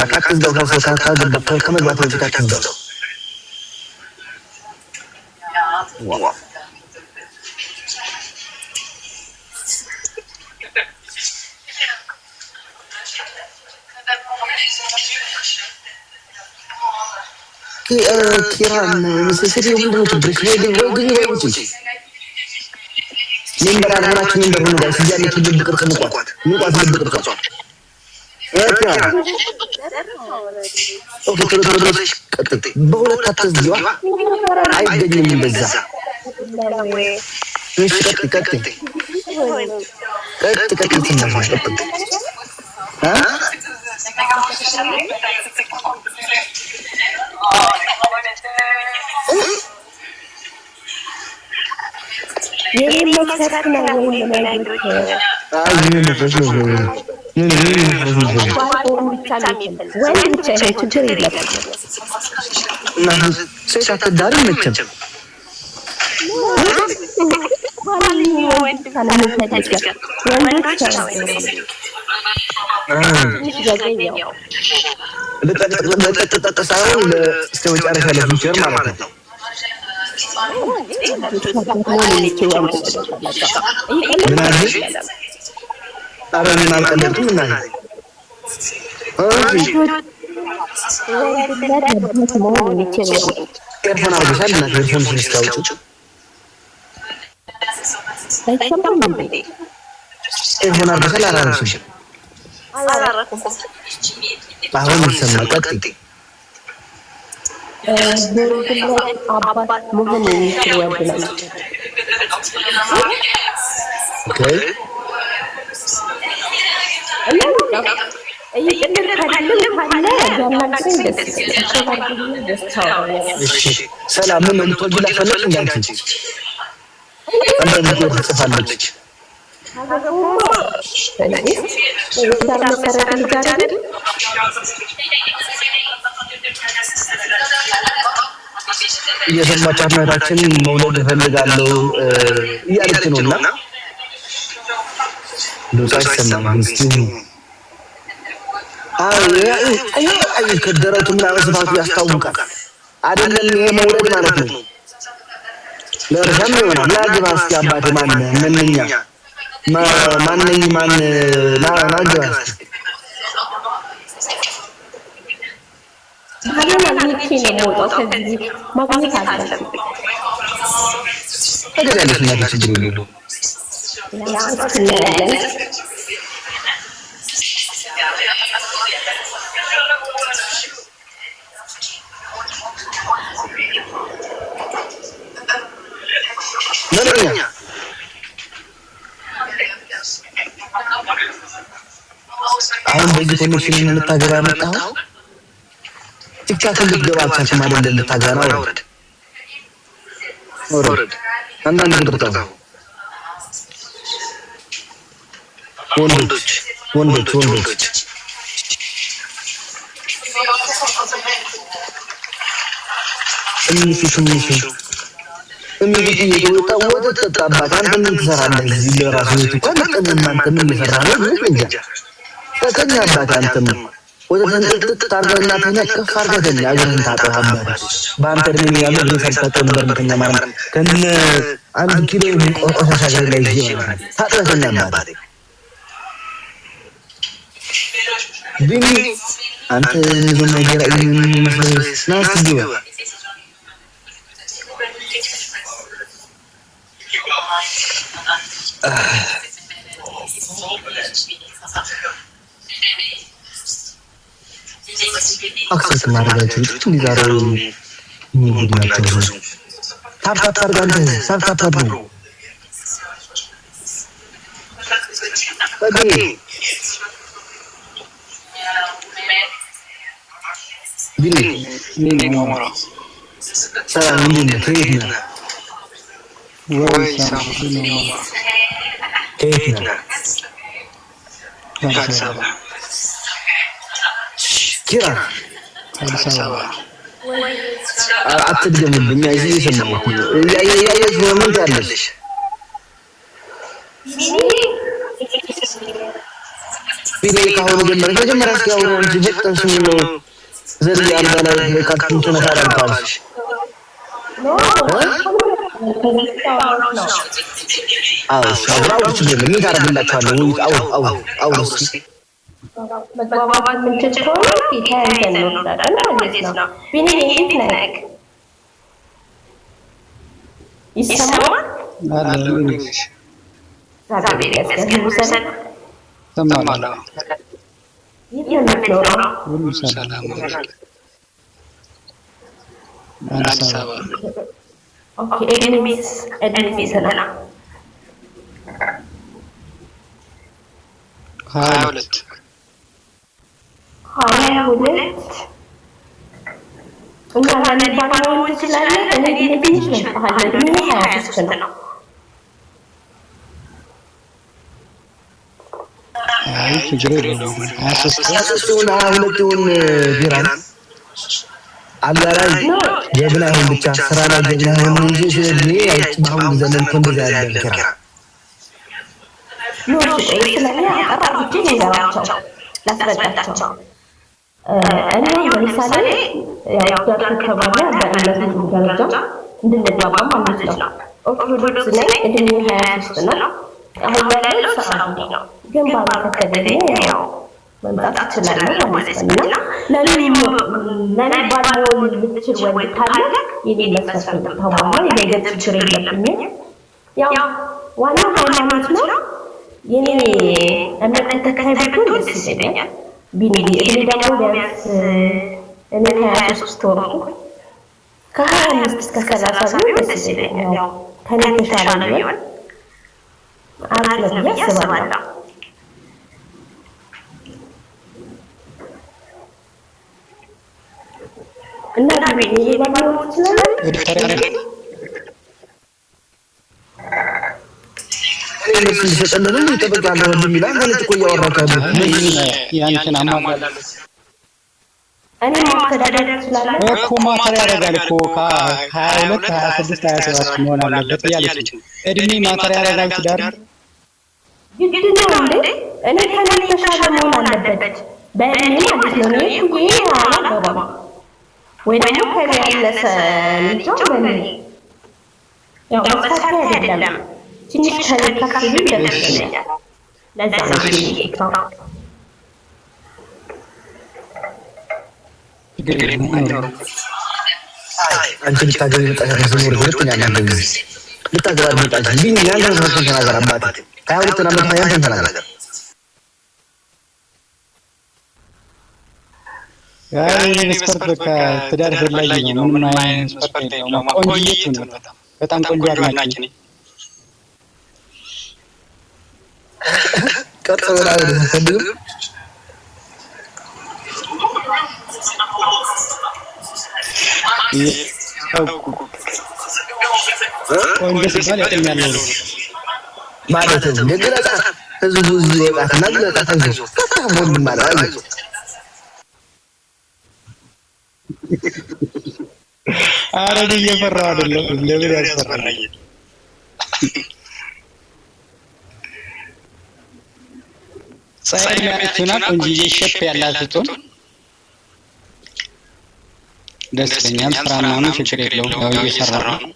ካትዝጋው ከመግባት በፊት ካትዝጋው ኪራን መስሰት ይሁን ትብርክ ወይ ውጪ መንበር አልሆናችሁ መንበር ሆኖ ጋር ሲያለ ትልቅ ቅርጽ ንቋት ልብ ቅርጽ ኦኬ ትሮሽ ቀጥጥ በሁለት አትዝጊዋ አይገኝም በዛ እሺ ቀጥጥ ትንሽ ቀጥጥ ሰላም ምን ተወጅላ ፈለክ እንዳንቺ አንተ ምን ትጽፋለች የሰማቻት ናታችን መውለድ እፈልጋለሁ እያለች ነውና ዶሳይ ሰማን እስቲ አይ ከደረቱና መስፋቱ ያስታውቃል አይደለም ይሄ መውለድ ማለት ነው ለርህም ይሆናል ናግባ እስኪ አባቴ ማንኛ ማንኝ ናግባ አሁን በዚህ ኮኔክሽን ልታገባ መጣው ቲክታክ ልትገባ አልቻልክም አይደል? ልታገባ ወረድ አንዳንድ ቁጥርታ ወንዶች እሚልክ እየወጣ ወተት ጠጣባት አንተ ምን ትሰራለህ እዚህ ለራሱ እንኳን አንተ ምን እየሰራህ ነው እንጃ ተከኛ አባት አንተም ወተትን ታርገና ተነከፍ አርገተኛ አገርን ታጠፋበት በአንተ እድሜ ያለው ለሰርተው ነበር ምክንያ ማለት ከነ አንድ ኪሎ ቆቆሻ ጋር ላይ ይሆናል ታጠፋተኛ አባት ቢኒ አንተ ምን ነገር አይመስልስ ናስዲው አክሰስ ማድረጋችሁ እንዲዛሩ የሚጉዳቸው ታፕታፕ አድርጋለህ ታፕታፕ ነው በጊዜ ቢኒ ማማራ ሰላም እንዴት ነህ ወይ ሳምሽን ማማራ ከየት ነህ ኪራ አዲስ አበባ አትድገምብኝ እዚህ እየሰማሁ ያየህ ምን ታለሽ ቢኔ ካሁን መጀመሪያ እስኪ አሁን እንጂ በጣም ነው ዘል ያንዳላ ለካቱን ተነካራልታልሽ አው ሻብራው ችግር ምን ታረጋላችኋለሁ አው እስኪ መግባባት ምንጭ ከሆነ ይታያል ነው ማለት ነው ቢኔ እንዴት ነህ ይሰማል አለሽ ዛሬ ያስከብሩሰን ተማላ ይሄንን ሁሉ ሰላም አዲስ አበባ ኦኬ ኤድሚስ ሰላም 22 እና ለባባው ይችላል እኔ ትንሽ ነበር ምን 23 ነው አይ ችግር የለውም 23 ሁለቱን ቢራን አላራይ ጀግና ይሁን ብቻ ስራ ላይ ጀግና ይሁን እንጂ ስለዚህ አይጥባው ዘመን ከመዛ ያደርጋ ነው ስለኛ አጣራጭ ይላቸው ላስረዳቸው እኔ ለምሳሌ ያው ተከባለ በእነዚህ ደረጃ እንድንግባባ ማለት ነው ኦርቶዶክስ ነኝ እድሜ 23 ነው አሁን ያለው ሰዓት ነው ግን ባለከተለ ያው መምጣት ይችላል ማለት ነው ለኔ ባልሆን ልትችል ወይ ካለ የኔ መስፈርት ተማማ የገጽ ችግር የለብኝም ያው ዋና ሃይማኖት ነው የኔ እምነት ተከታይ ብትሆን ደስ ይለኛል ቢኒ እኔ ደግሞ ቢያንስ እኔ 23 ወርኩ ከ25 እስከ 30 ደስ ይለኛል ያው ከኔ ተሻለ ነው አጥለብ ያስባለሁ እና ቢኒ የባባው ይችላል እነሱ ሲሰጠን ይተበቃሉ እንደሚላል ማለት እኮ ያወራካሉ ያንተን አማማል እኔ ማስተዳደር ይችላል እኮ ማተር ያደርጋል እኮ ከ22 26 27 መሆን አለበት ያለች እድሜ ማተር ያደርጋል ትዳር ግድ ነው እንዴ እኔ ከኔ ተሻለ መሆን አለበት በእኔ ማለት ነው ይሄ አላገባ ወይ ደግሞ ከኔ ያነሰ ልጅ በእኔ ያው መስፈርት አይደለም ትንሽ ከለካክሉ ይደረጋል ለዛ ነው ይሄው አንቺ ልታገቢ መጣሽ ዝሙር ሁለተኛ ነገር ልታገባ መጣሽ ቢኒ ያንተ ነው ተናገር አባቴ 22 ዓመት ነው ያንተ ተናገር ያይ መስፈርት በቃ ትዳር ፈላጊ ነው ምንም አይነት መስፈርት ነው ቆንጆ ነው በጣም ቆንጆ አድናቂ ነኝ ቀጥ ብላ ወደ ተፈልጉ ቆንጆ ሲባል ያጠኛል ማለት ነው ለገለጻ ህዝቡ ይወጣና ገለጻ ተንጆ ወንድ ማለት ነው አረድ እየፈራው አይደለም ለምን ያስፈራኝ ሳይማችሁና ቆንጆ ሼፕ ያላችሁ ደስ ይለኛል ስራና ምን ችግር የለውም ያው እየሰራ ነው